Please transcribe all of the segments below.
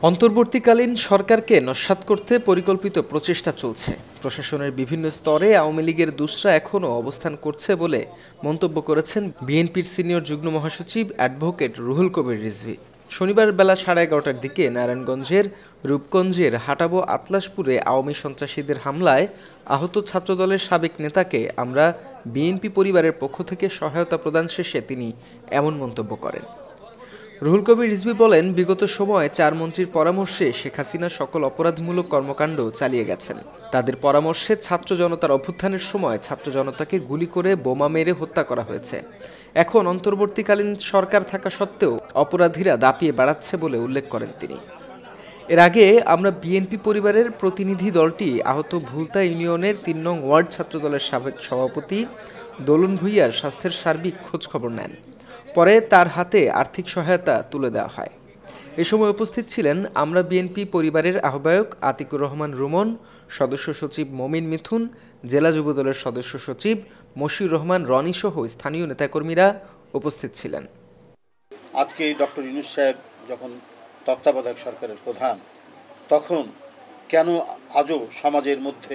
অন্তর্বর্তীকালীন সরকারকে নস্যাৎ করতে পরিকল্পিত প্রচেষ্টা চলছে। প্রশাসনের বিভিন্ন স্তরে আওয়ামী লীগের দুসরা এখনও অবস্থান করছে বলে মন্তব্য করেছেন বিএনপির সিনিয়র যুগ্ম মহাসচিব অ্যাডভোকেট রুহুল কবির রিজভী। শনিবার বেলা 11:30টার দিকে নারায়ণগঞ্জের রূপগঞ্জের হাটাবো আতলাসপুরে আওয়ামী সন্ত্রাসীদের হামলায় আহত ছাত্রদলের সাবেক নেতাকে আমরা বিএনপি পরিবারের পক্ষ থেকে সহায়তা প্রদান শেষে তিনি এমন মন্তব্য করেন। রুহুল কবির রিজভী বলেন, বিগত সময়ে 4 মন্ত্রীর পরামর্শে শেখ হাসিনা সকল অপরাধমূলক কর্মকাণ্ড চালিয়ে গেছেন। তাদের পরামর্শে ছাত্র জনতার অভ্যুত্থানের সময় ছাত্র জনতাকে গুলি করে বোমা মেরে হত্যা করা হয়েছে। এখন অন্তর্বর্তীকালীন সরকার থাকা সত্ত্বেও অপরাধীরা দাপিয়ে বেড়াচ্ছে বলে উল্লেখ করেন তিনি। এর আগে আমরা বিএনপি পরিবারের প্রতিনিধি দলটি আহত ভুলতা ইউনিয়নের 3 নং ওয়ার্ড ছাত্রদলের সাবেক সভাপতি দোলন ভূঁইয়ার স্বাস্থ্যের সার্বিক খোঁজখবর নেন। পরে তার হাতে আর্থিক সহায়তা তুলে দেওয়া হয়। এ সময় উপস্থিত ছিলেন আমরা বিএনপি পরিবারের আহ্বায়ক আতিকুর রহমান রুমন, সদস্য সচিব মমিন মিথুন, জেলা যুবদলের সদস্য সচিব মশিউর রহমান রনি সহ স্থানীয় নেতাকর্মীরা উপস্থিত ছিলেন। আজকে ডক্টর ইউনূস সাহেব যখন তত্ত্বাবধায়ক সরকারের প্রধান, তখন কেন আজও সমাজের মধ্যে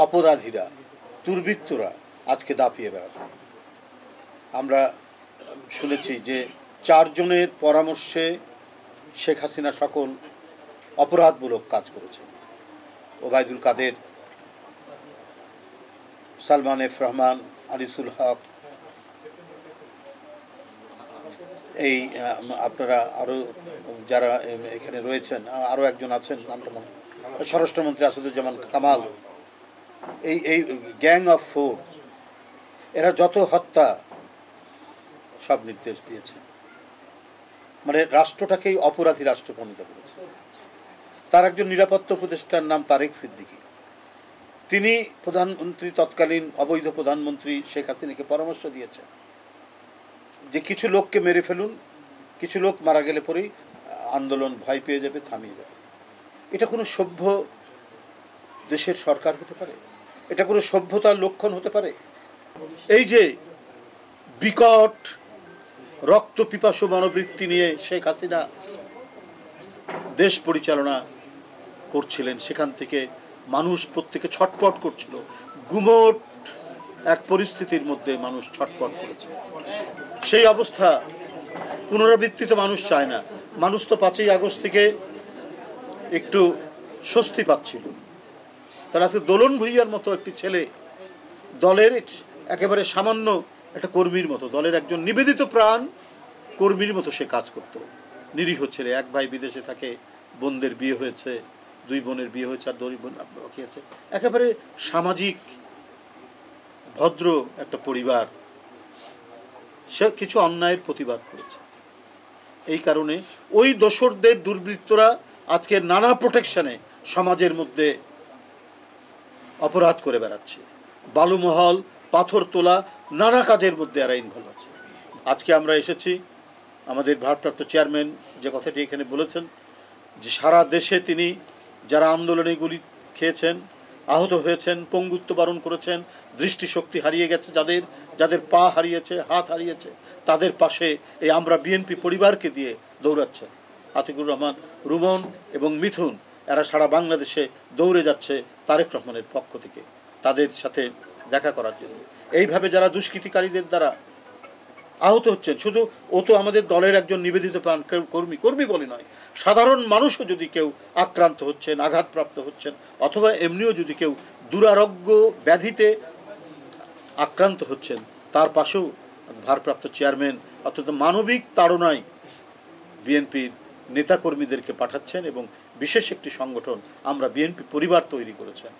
অপরাধীরা, দুর্বৃত্তরা আজকে দাপিয়ে বেড়াচ্ছে? আমরা শুনেছি যে 4 জনের পরামর্শে শেখ হাসিনা সকল অপরাধমূলক কাজ করেছে। ওবায়দুল কাদের, সালমান এফ রহমান, আনিসুল হক, এই আপনারা আরও যারা এখানে রয়েছেন, আরও একজন আছেন, নামটা মনে, স্বরাষ্ট্রমন্ত্রী আসাদুজ্জামান কামাল, এই গ্যাং অফ 4 এরা যত হত্যা সব নির্দেশ দিয়েছে, মানে রাষ্ট্রটাকেই অপরাধী রাষ্ট্র পরিণত করেছে। তার একজন নিরাপত্তা উপদেষ্টার নাম তারেক সিদ্দিকী, তিনি প্রধানমন্ত্রী, তৎকালীন অবৈধ প্রধানমন্ত্রী শেখ হাসিনাকে পরামর্শ দিয়েছেন যে কিছু লোককে মেরে ফেলুন, কিছু লোক মারা গেলে পরেই আন্দোলন ভয় পেয়ে যাবে, থামিয়ে যাবে। এটা কোনো সভ্য দেশের সরকার হতে পারে? এটা কোনো সভ্যতার লক্ষণ হতে পারে? এই যে বিকট রক্ত পিপাসু মনোবৃত্তি নিয়ে শেখ হাসিনা দেশ পরিচালনা করছিলেন, সেখান থেকে মানুষ প্রত্যেকে ছটপট করছিল। গুমোট এক পরিস্থিতির মধ্যে মানুষ ছটপট করেছে। সেই অবস্থা পুনরাবৃত্তি তো মানুষ চায় না। মানুষ তো 5ই আগস্ট থেকে একটু স্বস্তি পাচ্ছিল। তার আজকে দোলন ভূঁইয়ার মতো একটি ছেলে, দলের একেবারে সামান্য একটা কর্মীর মতো, দলের একজন নিবেদিত প্রাণ কর্মীর মতো সে কাজ করত। নিরীহ ছেলে, 1 ভাই বিদেশে থাকে, বোনদের বিয়ে হয়েছে, 2 বোনের বিয়ে হয়েছে, আর 2 বোন বাকি আছে। একেবারে সামাজিক ভদ্র একটা পরিবার। সে কিছু অন্যায়ের প্রতিবাদ করেছে। এই কারণে ওই দোসরদের, দুর্বৃত্তরা আজকে নানা প্রোটেকশনে সমাজের মধ্যে অপরাধ করে বেড়াচ্ছে। বালুমহল, পাথর তোলা, নানা কাজের মধ্যে এরা ইনভলভ আছে। আজকে আমরা এসেছি, আমাদের ভারপ্রাপ্ত চেয়ারম্যান যে কথাটি এখানে বলেছেন যে সারা দেশে তিনি যারা আন্দোলনে গুলি খেয়েছেন, আহত হয়েছেন, পঙ্গুত্ব বরণ করেছেন, দৃষ্টিশক্তি হারিয়ে গেছে, যাদের পা হারিয়েছে, হাত হারিয়েছে, তাদের পাশে এই আমরা বিএনপি পরিবারকে দিয়ে দৌড়াচ্ছেন। আতিকুর রহমান রুমন এবং মিথুন এরা সারা বাংলাদেশে দৌড়ে যাচ্ছে তারেক রহমানের পক্ষ থেকে তাদের সাথে দেখা করার জন্য। এইভাবে যারা দুষ্কৃতিকারীদের দ্বারা আহত হচ্ছেন, শুধু ও তো আমাদের দলের একজন নিবেদিত প্রাণ কর্মী বলে নয়, সাধারণ মানুষও যদি কেউ আক্রান্ত হচ্ছেন, আঘাতপ্রাপ্ত হচ্ছেন, অথবা এমনিও যদি কেউ দুরারোগ্য ব্যাধিতে আক্রান্ত হচ্ছেন, তার পাশেও ভারপ্রাপ্ত চেয়ারম্যান অর্থাৎ মানবিক তাড়নায় বিএনপির নেতাকর্মীদেরকে পাঠাচ্ছেন এবং বিশেষ একটি সংগঠন আমরা বিএনপি পরিবার তৈরি করেছেন।